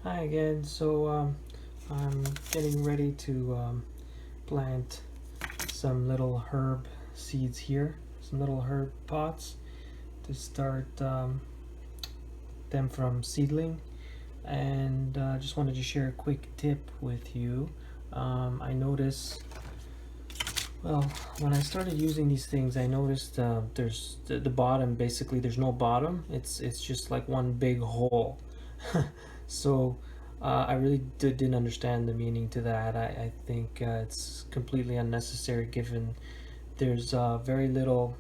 Hi again. I'm getting ready to plant some little herb seeds here, some little herb pots to start them from seedling. And just wanted to share a quick tip with you. I noticed, well, when I started using these things, I noticed there's the bottom. Basically, there's no bottom. It's just like one big hole. So I really didn't understand the meaning to that. I think it's completely unnecessary given there's very little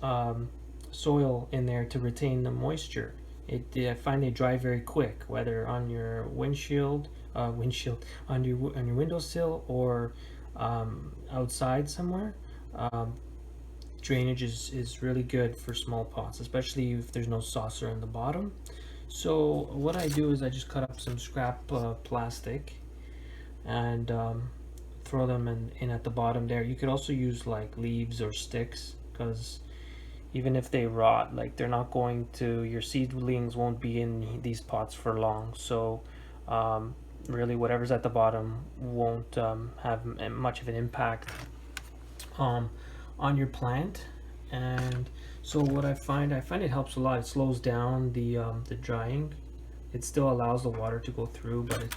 um, soil in there to retain the moisture. I find they dry very quick, whether on your windshield on your windowsill or outside somewhere. Um, Drainage is really good for small pots, especially if there's no saucer in the bottom. So what I do is I just cut up some scrap plastic and throw them in at the bottom there. You could also use like leaves or sticks because even if they rot, like they're not going to, your seedlings won't be in these pots for long. So um, really whatever's at the bottom won't have much of an impact um, on your plant. And so what I find it helps a lot. It slows down the drying. It still allows the water to go through, but it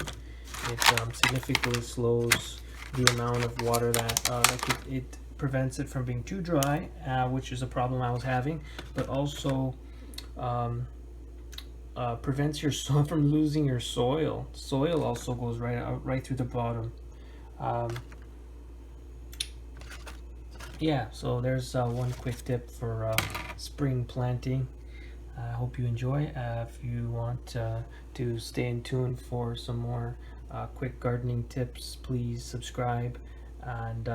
significantly slows the amount of water that it prevents it from being too dry, which is a problem I was having, but also um, prevents your soil from losing your soil. Soil also goes right through the bottom. Um, yeah, so there's one quick tip for spring planting. I hope you enjoy. If you want to stay in tune for some more quick gardening tips, please subscribe and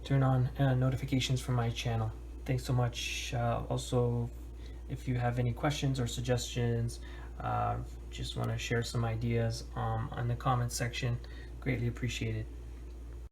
turn on notifications for my channel. Thanks so much. Also, if you have any questions or suggestions, uh, just want to share some ideas in the comment section, greatly appreciated.